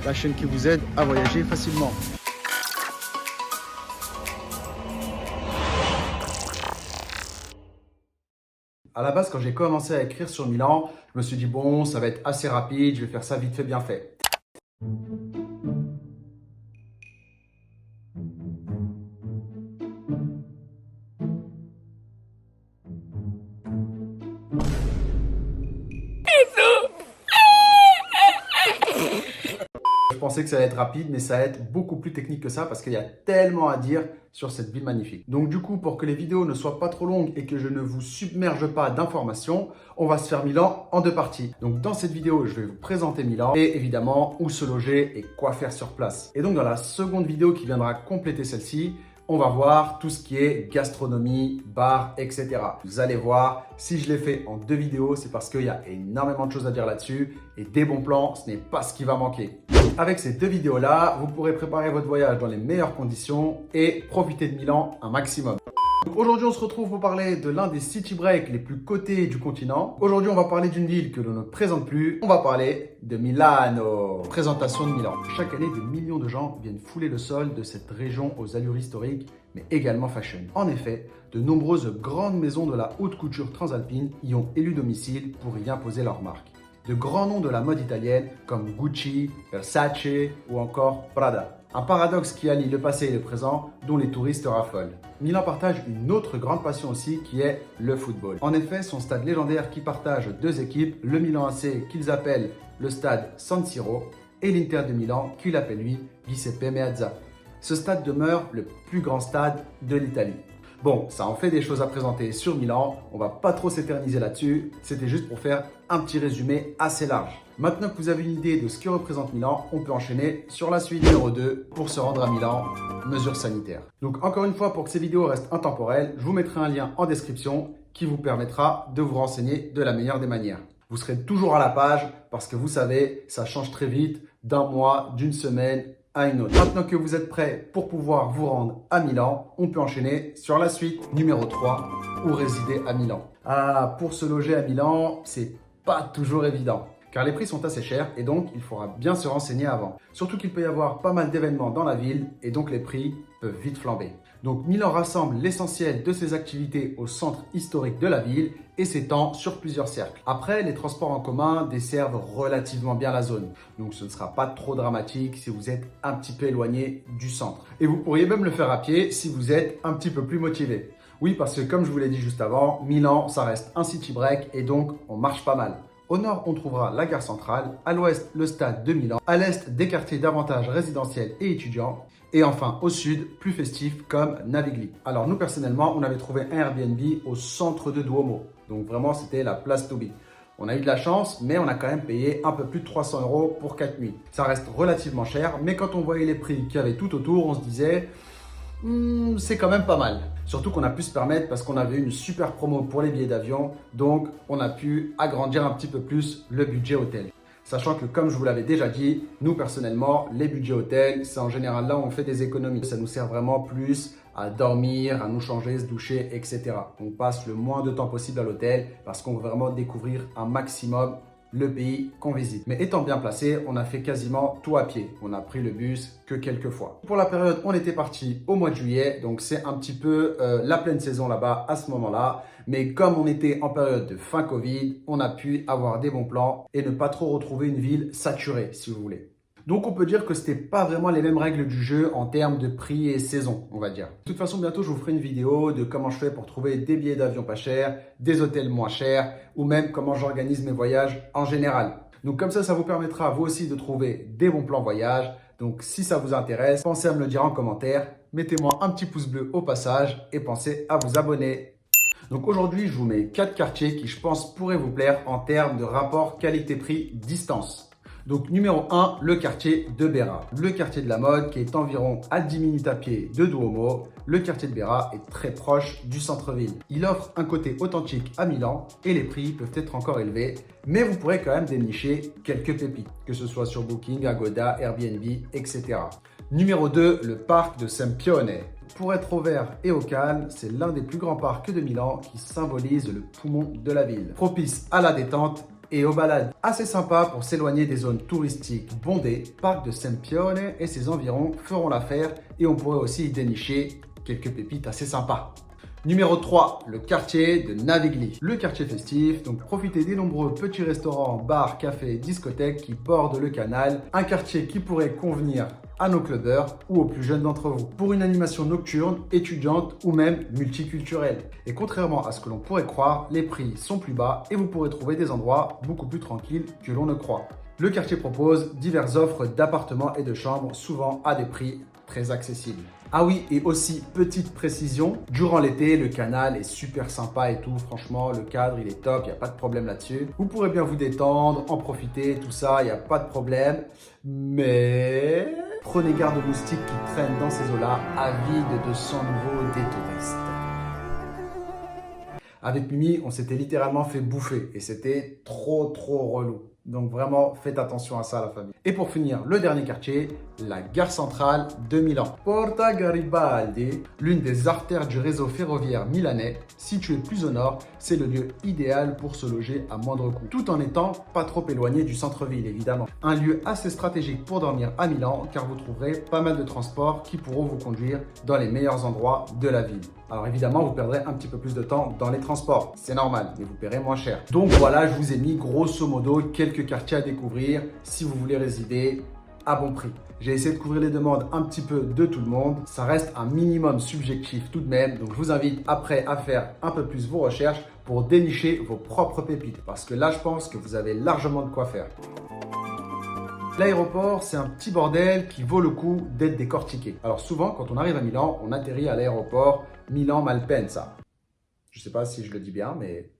la chaîne qui vous aide à voyager facilement. À la base, quand j'ai commencé à écrire sur Milan, je me suis dit bon, ça va être assez rapide, je vais faire ça vite fait, bien fait. Je pensais que ça allait être rapide, mais ça va être beaucoup plus technique que ça parce qu'il y a tellement à dire sur cette ville magnifique. Donc du coup, pour que les vidéos ne soient pas trop longues et que je ne vous submerge pas d'informations, on va se faire Milan en deux parties. Donc dans cette vidéo, je vais vous présenter Milan et évidemment où se loger et quoi faire sur place. Et donc dans la seconde vidéo qui viendra compléter celle-ci, on va voir tout ce qui est gastronomie, bar, etc. Vous allez voir, si je l'ai fait en deux vidéos, c'est parce qu'il y a énormément de choses à dire là-dessus et des bons plans, ce n'est pas ce qui va manquer. Avec ces deux vidéos-là, vous pourrez préparer votre voyage dans les meilleures conditions et profiter de Milan un maximum. Aujourd'hui, on se retrouve pour parler de l'un des city breaks les plus cotés du continent. Aujourd'hui, on va parler d'une ville que l'on ne présente plus. On va parler de Milano. Présentation de Milan. Chaque année, des millions de gens viennent fouler le sol de cette région aux allures historiques, mais également fashion. En effet, de nombreuses grandes maisons de la haute couture transalpine y ont élu domicile pour y imposer leur marque. De grands noms de la mode italienne comme Gucci, Versace ou encore Prada. Un paradoxe qui allie le passé et le présent dont les touristes raffolent. Milan partage une autre grande passion aussi qui est le football. En effet, son stade légendaire qui partage deux équipes, le Milan AC qu'ils appellent le stade San Siro et l'Inter de Milan qu'il appelle lui Giuseppe Meazza. Ce stade demeure le plus grand stade de l'Italie. Bon, ça en fait des choses à présenter sur Milan, on va pas trop s'éterniser là-dessus, c'était juste pour faire un petit résumé assez large. Maintenant que vous avez une idée de ce que représente Milan, on peut enchaîner sur la suite numéro 2 pour se rendre à Milan, mesures sanitaires. Donc encore une fois, pour que ces vidéos restent intemporelles, je vous mettrai un lien en description qui vous permettra de vous renseigner de la meilleure des manières. Vous serez toujours à la page parce que vous savez, ça change très vite, d'un mois, d'une semaine à une autre. Maintenant que vous êtes prêts pour pouvoir vous rendre à Milan, on peut enchaîner sur la suite. Numéro 3, où résider à Milan. Ah, pour se loger à Milan, c'est pas toujours évident. Car les prix sont assez chers et donc il faudra bien se renseigner avant. Surtout qu'il peut y avoir pas mal d'événements dans la ville et donc les prix peuvent vite flamber. Donc Milan rassemble l'essentiel de ses activités au centre historique de la ville et s'étend sur plusieurs cercles. Après, les transports en commun desservent relativement bien la zone. Donc ce ne sera pas trop dramatique si vous êtes un petit peu éloigné du centre. Et vous pourriez même le faire à pied si vous êtes un petit peu plus motivé. Oui, parce que comme je vous l'ai dit juste avant, Milan, ça reste un city break et donc on marche pas mal. Au nord, on trouvera la gare centrale, à l'ouest, le stade de Milan, à l'est, des quartiers davantage résidentiels et étudiants, et enfin au sud, plus festifs comme Navigli. Alors nous, personnellement, on avait trouvé un Airbnb au centre de Duomo, donc vraiment c'était la place to be. On a eu de la chance, mais on a quand même payé un peu plus de 300 € pour 4 nuits. Ça reste relativement cher, mais quand on voyait les prix qu'il y avait tout autour, on se disait c'est quand même pas mal. Surtout qu'on a pu se permettre parce qu'on avait une super promo pour les billets d'avion, donc on a pu agrandir un petit peu plus le budget hôtel. Sachant que comme je vous l'avais déjà dit, nous personnellement, les budgets hôtels, c'est en général là où on fait des économies. Ça nous sert vraiment plus à dormir, à nous changer, se doucher, etc. On passe le moins de temps possible à l'hôtel parce qu'on veut vraiment découvrir un maximum le pays qu'on visite. Mais étant bien placé, on a fait quasiment tout à pied. On a pris le bus que quelques fois. Pour la période, on était parti au mois de juillet, donc c'est un petit peu la pleine saison là-bas à ce moment-là. Mais comme on était en période de fin Covid, on a pu avoir des bons plans et ne pas trop retrouver une ville saturée, si vous voulez. Donc on peut dire que c'était pas vraiment les mêmes règles du jeu en termes de prix et saison, on va dire. De toute façon, bientôt je vous ferai une vidéo de comment je fais pour trouver des billets d'avion pas chers, des hôtels moins chers ou même comment j'organise mes voyages en général. Donc comme ça vous permettra vous aussi de trouver des bons plans voyage. Donc si ça vous intéresse, pensez à me le dire en commentaire, mettez-moi un petit pouce bleu au passage et pensez à vous abonner. Donc aujourd'hui, je vous mets 4 quartiers qui je pense pourraient vous plaire en termes de rapport qualité-prix-distance. Donc numéro 1, le quartier de Bera. Le quartier de la mode qui est environ à 10 minutes à pied de Duomo. Le quartier de Bera est très proche du centre-ville. Il offre un côté authentique à Milan et les prix peuvent être encore élevés, mais vous pourrez quand même dénicher quelques pépites, que ce soit sur Booking, Agoda, Airbnb, etc. Numéro 2, le parc de Sempione. Pour être au vert et au calme, c'est l'un des plus grands parcs de Milan qui symbolise le poumon de la ville. Propice à la détente et aux balades assez sympas pour s'éloigner des zones touristiques bondées, Parc de Sempione et ses environs feront l'affaire et on pourrait aussi y dénicher quelques pépites assez sympas. Numéro 3, le quartier de Navigli. Le quartier festif, donc profitez des nombreux petits restaurants, bars, cafés, discothèques qui bordent le canal. Un quartier qui pourrait convenir à nos clubbers ou aux plus jeunes d'entre vous pour une animation nocturne, étudiante ou même multiculturelle. Et contrairement à ce que l'on pourrait croire, les prix sont plus bas et vous pourrez trouver des endroits beaucoup plus tranquilles que l'on ne croit. Le quartier propose diverses offres d'appartements et de chambres, souvent à des prix très accessibles. Ah oui, et aussi, petite précision, durant l'été, le canal est super sympa et tout. Franchement, le cadre, il est top, il n'y a pas de problème là-dessus. Vous pourrez bien vous détendre, en profiter, tout ça, il n'y a pas de problème. Mais prenez garde aux moustiques qui traînent dans ces eaux-là, avides de sang nouveau des touristes. Avec Mimi, on s'était littéralement fait bouffer et c'était trop relou. Donc vraiment, faites attention à ça, la famille. Et pour finir, le dernier quartier, la gare centrale de Milan. Porta Garibaldi, l'une des artères du réseau ferroviaire milanais, située plus au nord, c'est le lieu idéal pour se loger à moindre coût, tout en étant pas trop éloigné du centre-ville, évidemment. Un lieu assez stratégique pour dormir à Milan, car vous trouverez pas mal de transports qui pourront vous conduire dans les meilleurs endroits de la ville. Alors évidemment, vous perdrez un petit peu plus de temps dans les transports, c'est normal, mais vous paierez moins cher. Donc voilà, je vous ai mis grosso modo quelques quartiers à découvrir si vous voulez résider à bon prix. J'ai essayé de couvrir les demandes un petit peu de tout le monde. Ça reste un minimum subjectif tout de même. Donc je vous invite après à faire un peu plus vos recherches pour dénicher vos propres pépites. Parce que là, je pense que vous avez largement de quoi faire. L'aéroport, c'est un petit bordel qui vaut le coup d'être décortiqué. Alors souvent, quand on arrive à Milan, on atterrit à l'aéroport Milan-Malpensa. Je ne sais pas si je le dis bien, mais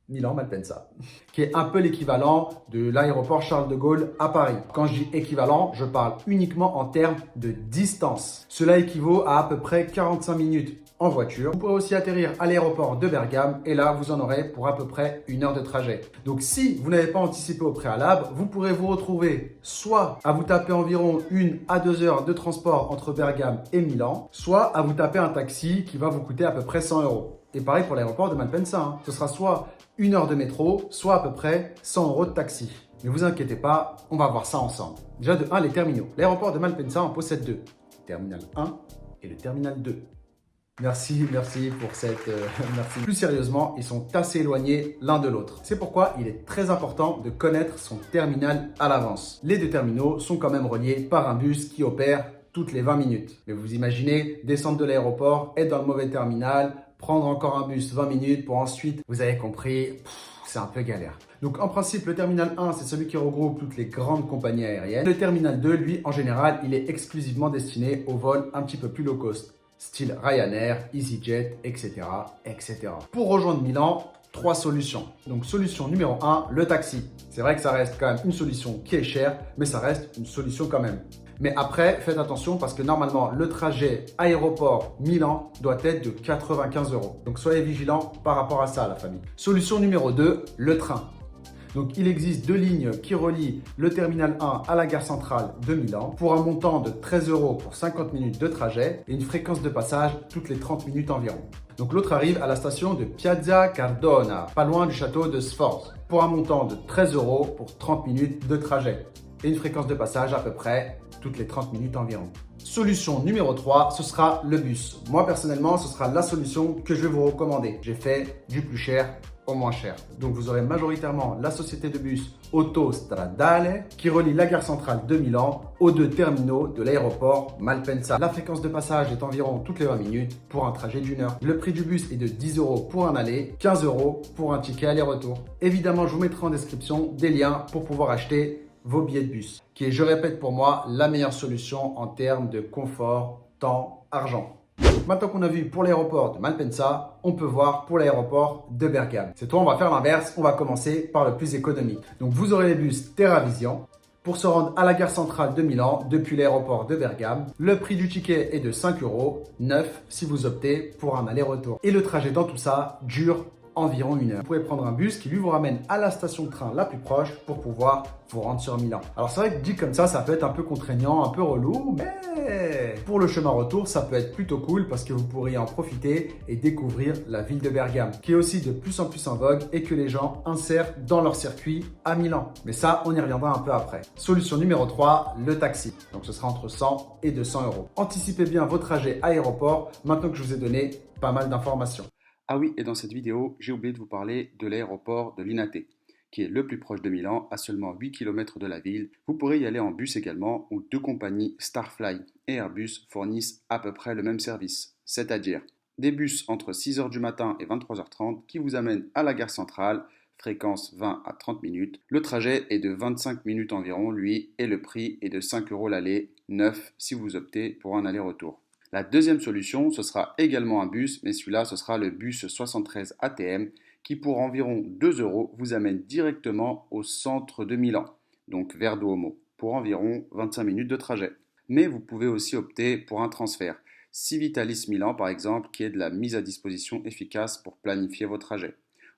Milan-Malpensa, qui est un peu l'équivalent de l'aéroport Charles de Gaulle à Paris. Quand je dis équivalent, je parle uniquement en termes de distance. Cela équivaut à peu près 45 minutes en voiture. Vous pourrez aussi atterrir à l'aéroport de Bergame et là, vous en aurez pour à peu près 1 heure de trajet. Donc, si vous n'avez pas anticipé au préalable, vous pourrez vous retrouver soit à vous taper environ 1 à 2 heures de transport entre Bergame et Milan, soit à vous taper un taxi qui va vous coûter à peu près 100 euros. Et pareil pour l'aéroport de Malpensa. Ce sera soit 1 heure de métro, soit à peu près 100 euros de taxi. Ne vous inquiétez pas, on va voir ça ensemble. Déjà de 1, les terminaux. L'aéroport de Malpensa en possède 2. Le terminal 1 et le terminal 2. Merci pour cette... merci. Plus sérieusement, ils sont assez éloignés l'un de l'autre. C'est pourquoi il est très important de connaître son terminal à l'avance. Les 2 terminaux sont quand même reliés par un bus qui opère toutes les 20 minutes. Mais vous imaginez, descendre de l'aéroport, être dans le mauvais terminal, prendre encore un bus 20 minutes pour ensuite, vous avez compris, c'est un peu galère. Donc en principe, le terminal 1, c'est celui qui regroupe toutes les grandes compagnies aériennes. Le terminal 2, lui, en général, il est exclusivement destiné aux vols un petit peu plus low cost, style Ryanair, EasyJet, etc., etc. Pour rejoindre Milan, 3 solutions. Donc solution numéro 1, le taxi. C'est vrai que ça reste quand même une solution qui est chère, mais ça reste une solution quand même. Mais après, faites attention parce que normalement, le trajet aéroport-Milan doit être de 95 euros. Donc soyez vigilants par rapport à ça, la famille. Solution numéro 2, le train. Donc, il existe 2 lignes qui relient le terminal 1 à la gare centrale de Milan pour un montant de 13 euros pour 50 minutes de trajet et une fréquence de passage toutes les 30 minutes environ. Donc, l'autre arrive à la station de Piazza Cardona, pas loin du château de Sforza, pour un montant de 13 euros pour 30 minutes de trajet et une fréquence de passage à peu près toutes les 30 minutes environ. Solution numéro 3, ce sera le bus. Moi, personnellement, ce sera la solution que je vais vous recommander. J'ai fait du plus cher au moins cher. Donc, vous aurez majoritairement la société de bus Autostradale qui relie la gare centrale de Milan aux 2 terminaux de l'aéroport Malpensa. La fréquence de passage est environ toutes les 20 minutes pour un trajet d'1 heure. Le prix du bus est de 10 euros pour un aller, 15 euros pour un ticket aller-retour. Évidemment, je vous mettrai en description des liens pour pouvoir acheter vos billets de bus, qui est, je répète pour moi, la meilleure solution en termes de confort, temps, argent. Maintenant qu'on a vu pour l'aéroport de Malpensa, on peut voir pour l'aéroport de Bergame. Cette fois, on va faire l'inverse. On va commencer par le plus économique. Donc, vous aurez les bus TerraVision pour se rendre à la gare centrale de Milan depuis l'aéroport de Bergame. Le prix du ticket est de 5 euros, 9 si vous optez pour un aller-retour. Et le trajet dans tout ça dure environ 1 heure. Vous pouvez prendre un bus qui lui vous ramène à la station de train la plus proche pour pouvoir vous rendre sur Milan. Alors c'est vrai que dit comme ça peut être un peu contraignant, un peu relou, mais pour le chemin retour, ça peut être plutôt cool parce que vous pourriez en profiter et découvrir la ville de Bergame, qui est aussi de plus en plus en vogue et que les gens insèrent dans leur circuit à Milan. Mais ça, on y reviendra un peu après. Solution numéro 3, le taxi. Donc ce sera entre 100 et 200 euros. Anticipez bien vos trajets aéroport maintenant que je vous ai donné pas mal d'informations. Ah oui, et dans cette vidéo, j'ai oublié de vous parler de l'aéroport de Linate, qui est le plus proche de Milan, à seulement 8 km de la ville. Vous pourrez y aller en bus également, où deux compagnies Starfly et Airbus fournissent à peu près le même service, c'est-à-dire des bus entre 6h du matin et 23h30 qui vous amènent à la gare centrale, fréquence 20 à 30 minutes. Le trajet est de 25 minutes environ, lui, et le prix est de 5 euros l'aller, 9 si vous optez pour un aller-retour. La deuxième solution, ce sera également un bus, mais celui-là, ce sera le bus 73 ATM qui, pour environ 2 euros, vous amène directement au centre de Milan, donc vers Duomo, pour environ 25 minutes de trajet. Mais vous pouvez aussi opter pour un transfert, Civitalis Milan par exemple, qui est de la mise à disposition efficace pour planifier vos trajets.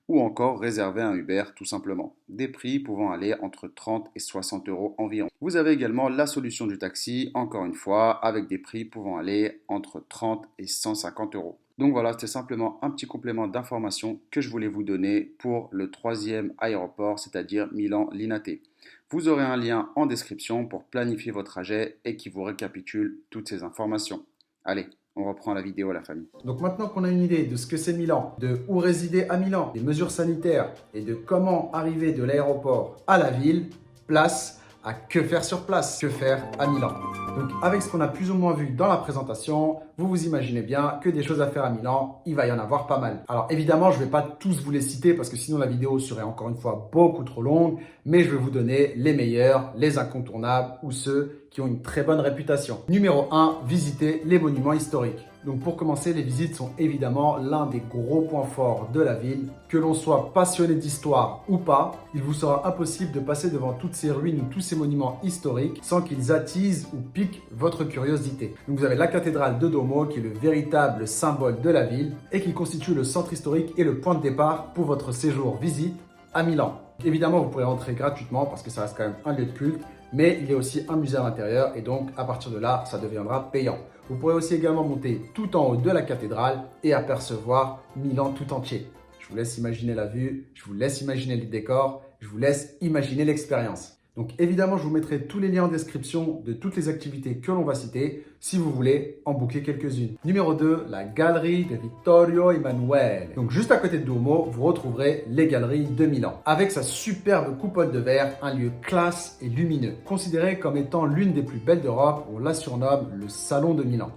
Ou encore réserver un Uber tout simplement, des prix pouvant aller entre 30 et 60 euros environ. Vous avez également la solution du taxi, encore une fois, avec des prix pouvant aller entre 30 et 150 euros. Donc voilà, c'était simplement un petit complément d'information que je voulais vous donner pour le troisième aéroport, c'est-à-dire Milan-Linate. Vous aurez un lien en description pour planifier vos trajets et qui vous récapitule toutes ces informations. Allez, on reprend la vidéo, la famille. Donc maintenant qu'on a une idée de ce que c'est Milan, de où résider à Milan, des mesures sanitaires et de comment arriver de l'aéroport à la ville, place à que faire sur place, que faire à Milan. Donc avec ce qu'on a plus ou moins vu dans la présentation, vous vous imaginez bien que des choses à faire à Milan, il va y en avoir pas mal. Alors évidemment, je ne vais pas tous vous les citer parce que sinon la vidéo serait encore une fois beaucoup trop longue, mais je vais vous donner les meilleurs, les incontournables ou ceux qui ont une très bonne réputation. Numéro 1, visiter les monuments historiques. Donc pour commencer, les visites sont évidemment l'un des gros points forts de la ville. Que l'on soit passionné d'histoire ou pas, il vous sera impossible de passer devant toutes ces ruines ou tous ces monuments historiques sans qu'ils attisent ou piquent votre curiosité. Donc vous avez la cathédrale de Duomo qui est le véritable symbole de la ville et qui constitue le centre historique et le point de départ pour votre séjour visite à Milan. Évidemment, vous pourrez entrer gratuitement parce que ça reste quand même un lieu de culte, mais il y a aussi un musée à l'intérieur et donc à partir de là, ça deviendra payant. Vous pourrez aussi également monter tout en haut de la cathédrale et apercevoir Milan tout entier. Je vous laisse imaginer la vue, je vous laisse imaginer le décor, je vous laisse imaginer l'expérience. Donc évidemment, je vous mettrai tous les liens en description de toutes les activités que l'on va citer si vous voulez en booker quelques-unes. Numéro 2, la galerie de Vittorio Emanuele. Donc juste à côté de Duomo, vous retrouverez les galeries de Milan. Avec sa superbe coupole de verre, un lieu classe et lumineux. Considéré comme étant l'une des plus belles d'Europe, on la surnomme le Salon de Milan.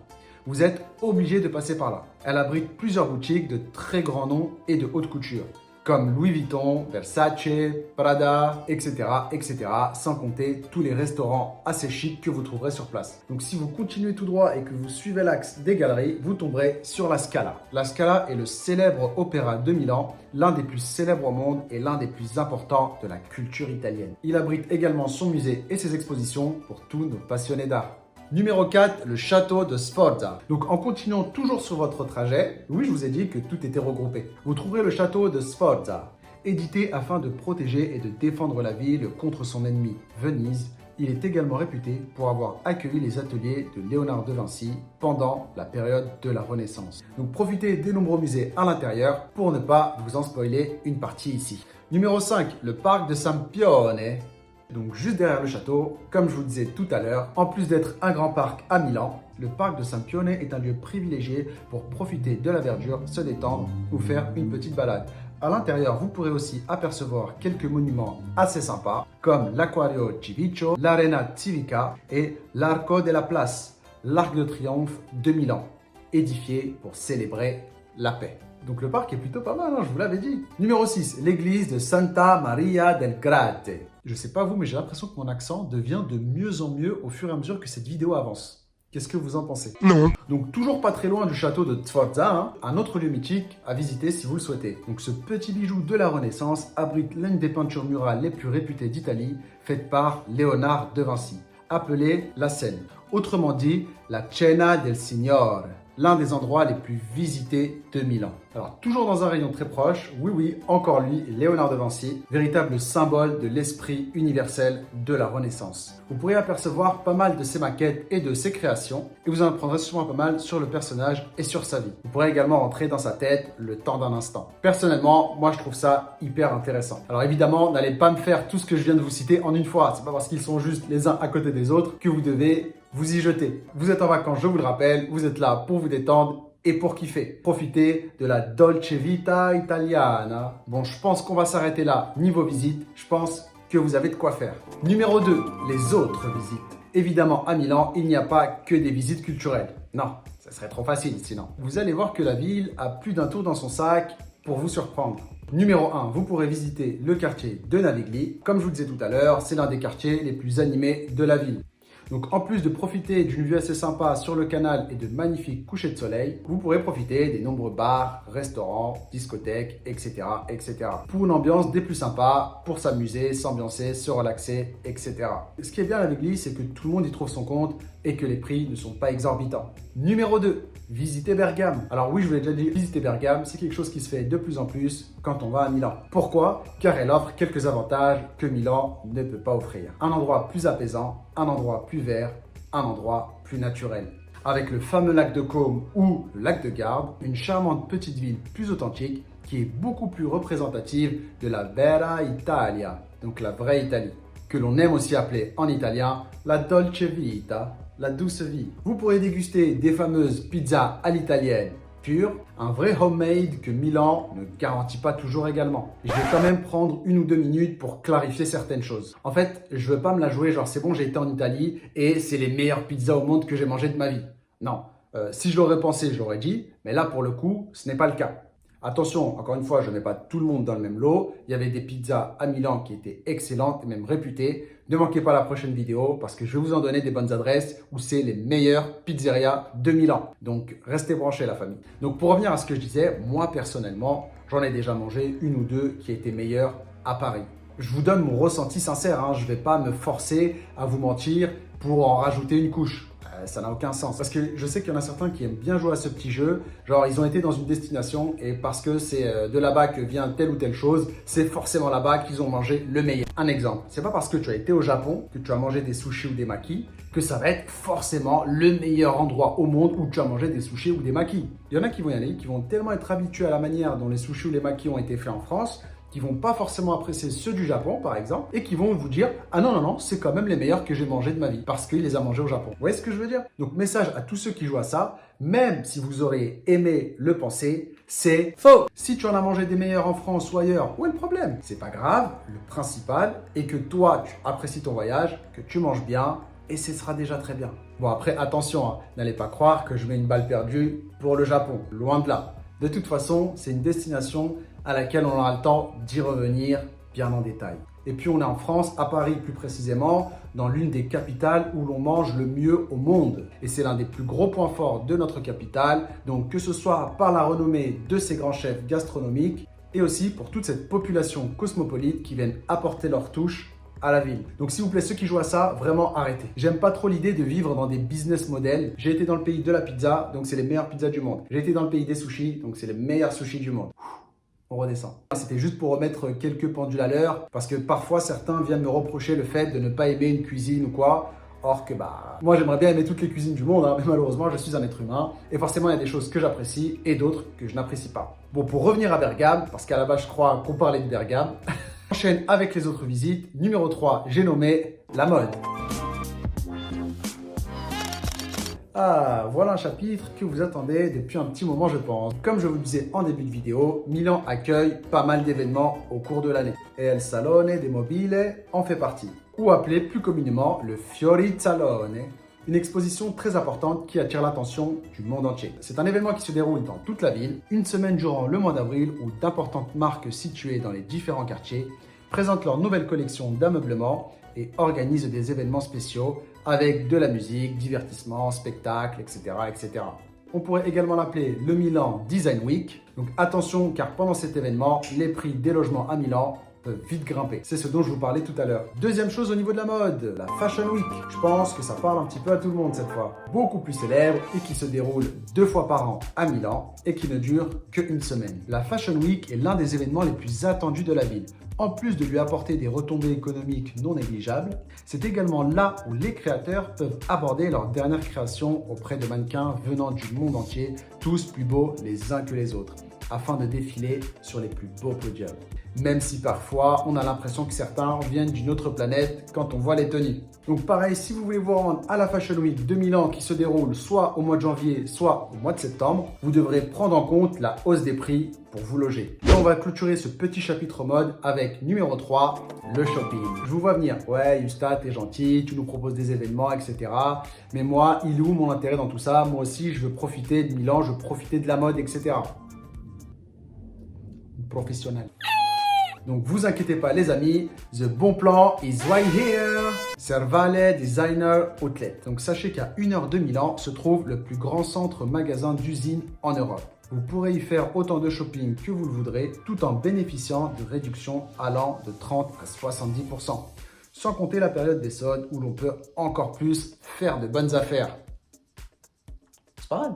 Vous êtes obligé de passer par là. Elle abrite plusieurs boutiques de très grands noms et de haute couture, comme Louis Vuitton, Versace, Prada, etc., etc., sans compter tous les restaurants assez chics que vous trouverez sur place. Donc si vous continuez tout droit et que vous suivez l'axe des galeries, vous tomberez sur la Scala. La Scala est le célèbre opéra de Milan, l'un des plus célèbres au monde et l'un des plus importants de la culture italienne. Il abrite également son musée et ses expositions pour tous nos passionnés d'art. Numéro 4, le château de Sforza. Donc en continuant toujours sur votre trajet, oui je vous ai dit que tout était regroupé. Vous trouverez le château de Sforza, édité afin de protéger et de défendre la ville contre son ennemi, Venise. Il est également réputé pour avoir accueilli les ateliers de Léonard de Vinci pendant la période de la Renaissance. Donc profitez des nombreux musées à l'intérieur pour ne pas vous en spoiler une partie ici. Numéro 5, le parc de Sampione. Donc juste derrière le château, comme je vous disais tout à l'heure, en plus d'être un grand parc à Milan, le parc de Sampione est un lieu privilégié pour profiter de la verdure, se détendre ou faire une petite balade. À l'intérieur, vous pourrez aussi apercevoir quelques monuments assez sympas comme l'Aquario Civiccio, l'Arena Civica et l'Arco della Place, l'Arc de Triomphe de Milan, édifié pour célébrer la paix. Donc le parc est plutôt pas mal, hein, je vous l'avais dit. Numéro 6, l'église de Santa Maria del Grate. Je sais pas vous, mais j'ai l'impression que mon accent devient de mieux en mieux au fur et à mesure que cette vidéo avance. Qu'est-ce que vous en pensez? Non. Donc toujours pas très loin du château de Sforza, hein, un autre lieu mythique à visiter si vous le souhaitez. Donc ce petit bijou de la Renaissance abrite l'une des peintures murales les plus réputées d'Italie, faite par Léonard de Vinci, appelée la Scène. Autrement dit, la Cena del Signore. l'un des endroits les plus visités de Milan. Alors, toujours dans un rayon très proche, oui, encore lui, Léonard de Vinci, véritable symbole de l'esprit universel de la Renaissance. Vous pourrez apercevoir pas mal de ses maquettes et de ses créations, et vous en apprendrez sûrement pas mal sur le personnage et sur sa vie. Vous pourrez également rentrer dans sa tête le temps d'un instant. Personnellement, moi je trouve ça hyper intéressant. Alors évidemment, n'allez pas me faire tout ce que je viens de vous citer en une fois. C'est pas parce qu'ils sont juste les uns à côté des autres que vous devez vous y jeter. Vous êtes en vacances, je vous le rappelle, vous êtes là pour vous détendre et pour kiffer. Profitez de la Dolce Vita italiana. Bon, je pense qu'on va s'arrêter là niveau visite. Je pense que vous avez de quoi faire. Numéro 2, les autres visites. Évidemment, à Milan, il n'y a pas que des visites culturelles. Non, ça serait trop facile sinon. Vous allez voir que la ville a plus d'un tour dans son sac pour vous surprendre. Numéro 1, vous pourrez visiter le quartier de Navigli. Comme je vous disais tout à l'heure, c'est l'un des quartiers les plus animés de la ville. Donc en plus de profiter d'une vue assez sympa sur le canal et de magnifiques couchers de soleil, vous pourrez profiter des nombreux bars, restaurants, discothèques, etc. Pour une ambiance des plus sympas, pour s'amuser, s'ambiancer, se relaxer, etc. Ce qui est bien avec l'église, c'est que tout le monde y trouve son compte et que les prix ne sont pas exorbitants. Numéro 2, visiter Bergame. Alors oui, je vous l'ai déjà dit, visiter Bergame, c'est quelque chose qui se fait de plus en plus quand on va à Milan. Pourquoi? Car elle offre quelques avantages que Milan ne peut pas offrir. Un endroit plus apaisant, un endroit plus vert, un endroit plus naturel. Avec le fameux lac de Côme ou le lac de Garde, une charmante petite ville plus authentique qui est beaucoup plus représentative de la Vera Italia, donc la vraie Italie, que l'on aime aussi appeler en italien la Dolce Vita, la douce vie. Vous pourrez déguster des fameuses pizzas à l'italienne pures, un vrai homemade que Milan ne garantit pas toujours également. Je vais quand même prendre 1 ou 2 minutes pour clarifier certaines choses. En fait, je veux pas me la jouer genre c'est bon, j'ai été en Italie et c'est les meilleures pizzas au monde que j'ai mangées de ma vie. Non, si je l'aurais pensé, je l'aurais dit, mais là pour le coup, ce n'est pas le cas. Attention, encore une fois, je ne mets pas tout le monde dans le même lot. Il y avait des pizzas à Milan qui étaient excellentes et même réputées. Ne manquez pas la prochaine vidéo parce que je vais vous en donner des bonnes adresses où c'est les meilleures pizzerias de Milan. Donc, restez branchés la famille. Donc, pour revenir à ce que je disais, moi personnellement, j'en ai déjà mangé 1 ou 2 qui étaient meilleures à Paris. Je vous donne mon ressenti sincère, hein. Je ne vais pas me forcer à vous mentir pour en rajouter une couche. Ça n'a aucun sens. Parce que je sais qu'il y en a certains qui aiment bien jouer à ce petit jeu. Genre, ils ont été dans une destination et parce que c'est de là-bas que vient telle ou telle chose, c'est forcément là-bas qu'ils ont mangé le meilleur. Un exemple, c'est pas parce que tu as été au Japon, que tu as mangé des sushis ou des makis, que ça va être forcément le meilleur endroit au monde où tu as mangé des sushis ou des makis. Il y en a qui vont y aller, qui vont tellement être habitués à la manière dont les sushis ou les makis ont été faits en France, qui vont pas forcément apprécier ceux du Japon par exemple et qui vont vous dire « Ah non, c'est quand même les meilleurs que j'ai mangés de ma vie parce qu'il les a mangés au Japon. » Vous voyez ce que je veux dire? Donc message à tous ceux qui jouent à ça, même si vous auriez aimé le penser, c'est faux. Si tu en as mangé des meilleurs en France ou ailleurs, où est le problème? C'est pas grave, le principal est que toi tu apprécies ton voyage, que tu manges bien et ce sera déjà très bien. Bon après attention, hein, n'allez pas croire que je mets une balle perdue pour le Japon, loin de là. De toute façon, c'est une destination à laquelle on aura le temps d'y revenir bien en détail. Et puis on est en France, à Paris plus précisément, dans l'une des capitales où l'on mange le mieux au monde. Et c'est l'un des plus gros points forts de notre capitale, donc que ce soit par la renommée de ses grands chefs gastronomiques et aussi pour toute cette population cosmopolite qui viennent apporter leur touche à la ville. Donc s'il vous plaît, ceux qui jouent à ça, vraiment arrêtez. J'aime pas trop l'idée de vivre dans des business models. J'ai été dans le pays de la pizza, donc c'est les meilleures pizzas du monde. J'ai été dans le pays des sushis, donc c'est les meilleurs sushis du monde. On redescend. C'était juste pour remettre quelques pendules à l'heure, parce que parfois certains viennent me reprocher le fait de ne pas aimer une cuisine ou quoi. Or que moi j'aimerais bien aimer toutes les cuisines du monde, hein, mais malheureusement je suis un être humain et forcément il y a des choses que j'apprécie et d'autres que je n'apprécie pas. Bon, pour revenir à Bergame, parce qu'à la base je crois qu'on parlait de Bergame, enchaîne avec les autres visites. Numéro 3, j'ai nommé la mode. Ah, voilà un chapitre que vous attendez depuis un petit moment je pense. Comme je vous le disais en début de vidéo, Milan accueille pas mal d'événements au cours de l'année. Et El Salone dei Mobili en fait partie. Ou appelé plus communément le Fiorizzalone, une exposition très importante qui attire l'attention du monde entier. C'est un événement qui se déroule dans toute la ville, une semaine durant le mois d'avril où d'importantes marques situées dans les différents quartiers présentent leur nouvelle collection d'ameublement et organisent des événements spéciaux avec de la musique, divertissement, spectacles, etc. etc. On pourrait également l'appeler le Milan Design Week. Donc attention car pendant cet événement, les prix des logements à Milan peuvent vite grimper. C'est ce dont je vous parlais tout à l'heure. Deuxième chose au niveau de la mode, la Fashion Week. Je pense que ça parle un petit peu à tout le monde cette fois. Beaucoup plus célèbre et qui se déroule 2 fois par an à Milan et qui ne dure qu'une semaine. La Fashion Week est l'un des événements les plus attendus de la ville. En plus de lui apporter des retombées économiques non négligeables, c'est également là où les créateurs peuvent aborder leurs dernières créations auprès de mannequins venant du monde entier, tous plus beaux les uns que les autres, afin de défiler sur les plus beaux podiums. Même si parfois, on a l'impression que certains viennent d'une autre planète quand on voit les tenues. Donc pareil, si vous voulez vous rendre à la Fashion Week de Milan qui se déroule soit au mois de janvier, soit au mois de septembre, vous devrez prendre en compte la hausse des prix pour vous loger. Et on va clôturer ce petit chapitre mode avec numéro 3, le shopping. Je vous vois venir. Ouais, Yusta, t'es gentil, tu nous proposes des événements, etc. Mais moi, il est où mon intérêt dans tout ça? Moi aussi, je veux profiter de Milan, je veux profiter de la mode, etc. Professionnel. Donc vous inquiétez pas les amis, the bon plan is right here. Servale Designer Outlet. Donc sachez qu'à 1 heure de Milan se trouve le plus grand centre magasin d'usine en Europe. Vous pourrez y faire autant de shopping que vous le voudrez tout en bénéficiant de réductions allant de 30 à 70%. Sans compter la période des soldes où l'on peut encore plus faire de bonnes affaires. C'est pas mal.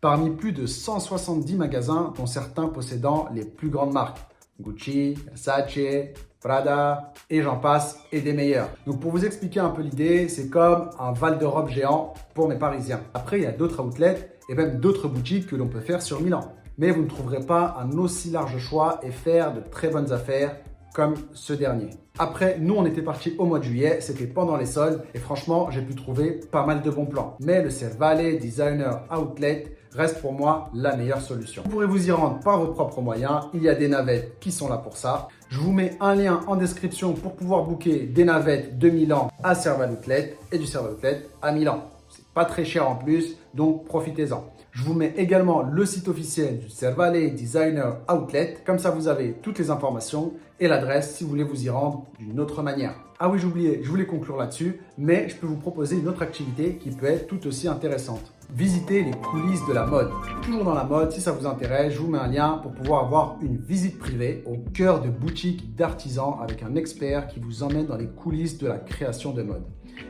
Parmi plus de 170 magasins dont certains possédant les plus grandes marques. Gucci, Versace, Prada et j'en passe et des meilleurs. Donc pour vous expliquer un peu l'idée, c'est comme un Val d'Europe géant pour mes Parisiens. Après, il y a d'autres outlets et même d'autres boutiques que l'on peut faire sur Milan. Mais vous ne trouverez pas un aussi large choix et faire de très bonnes affaires comme ce dernier. Après, nous, on était partis au mois de juillet, c'était pendant les soldes et franchement, j'ai pu trouver pas mal de bons plans. Mais le Servale Designer Outlet reste pour moi la meilleure solution. Vous pourrez vous y rendre par vos propres moyens. Il y a des navettes qui sont là pour ça. Je vous mets un lien en description pour pouvoir booker des navettes de Milan à Servale Outlet et du Servale Outlet à Milan. C'est pas très cher en plus, donc profitez-en. Je vous mets également le site officiel du Servale Designer Outlet. Comme ça, vous avez toutes les informations et l'adresse si vous voulez vous y rendre d'une autre manière. Ah oui, j'ai oublié, je voulais conclure là-dessus, mais je peux vous proposer une autre activité qui peut être tout aussi intéressante. Visiter les coulisses de la mode. Toujours dans la mode, si ça vous intéresse, je vous mets un lien pour pouvoir avoir une visite privée au cœur de boutiques d'artisans avec un expert qui vous emmène dans les coulisses de la création de mode.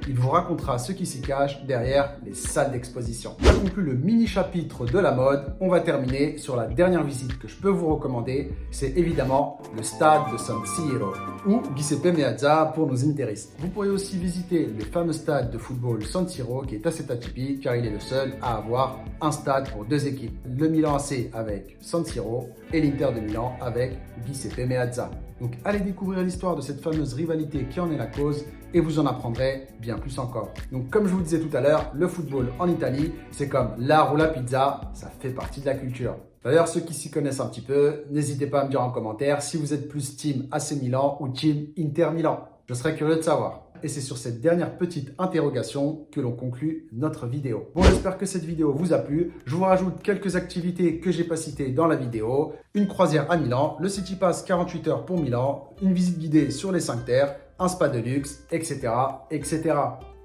Il vous racontera ce qui s'y cache derrière les salles d'exposition. Ça conclut le mini chapitre de la mode. On va terminer sur la dernière visite que je peux vous recommander. C'est évidemment le stade de San Siro ou Giuseppe Meazza pour nos interistes. Vous pourrez aussi visiter le fameux stade de football San Siro qui est assez atypique car il est le seul à avoir un stade pour 2 équipes. Le Milan AC avec San Siro et l'Inter de Milan avec Giuseppe Meazza. Donc allez découvrir l'histoire de cette fameuse rivalité qui en est la cause et vous en apprendrez bien plus encore. Donc comme je vous disais tout à l'heure, le football en Italie, c'est comme l'art ou la pizza, ça fait partie de la culture. D'ailleurs, ceux qui s'y connaissent un petit peu, n'hésitez pas à me dire en commentaire si vous êtes plus team AC Milan ou team Inter Milan. Je serais curieux de savoir. Et c'est sur cette dernière petite interrogation que l'on conclut notre vidéo. Bon, j'espère que cette vidéo vous a plu. Je vous rajoute quelques activités que j'ai pas citées dans la vidéo. Une croisière à Milan, le City Pass 48 heures pour Milan, une visite guidée sur les 5 terres, un spa de luxe, etc., etc.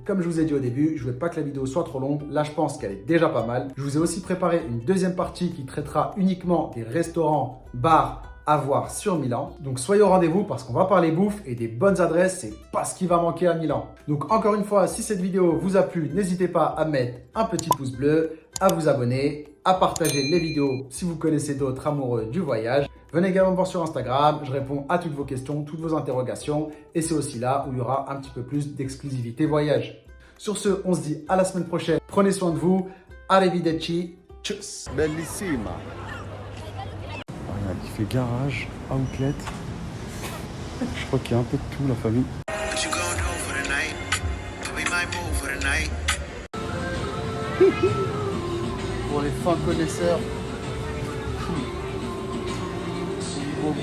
Comme je vous ai dit au début, je ne veux pas que la vidéo soit trop longue. Là, je pense qu'elle est déjà pas mal. Je vous ai aussi préparé une deuxième partie qui traitera uniquement des restaurants, bars, à voir sur Milan. Donc soyez au rendez-vous parce qu'on va parler bouffe et des bonnes adresses, c'est pas ce qui va manquer à Milan. Donc encore une fois, si cette vidéo vous a plu, n'hésitez pas à mettre un petit pouce bleu, à vous abonner, à partager les vidéos si vous connaissez d'autres amoureux du voyage. Venez également me voir sur Instagram, je réponds à toutes vos questions, toutes vos interrogations et c'est aussi là où il y aura un petit peu plus d'exclusivité voyage. Sur ce, on se dit à la semaine prochaine. Prenez soin de vous. Arrivederci. Tchuss. Bellissima. Regarde, il fait garage, outlet. Je crois qu'il y a un peu de tout, la famille. Pour les fins connaisseurs. Bon.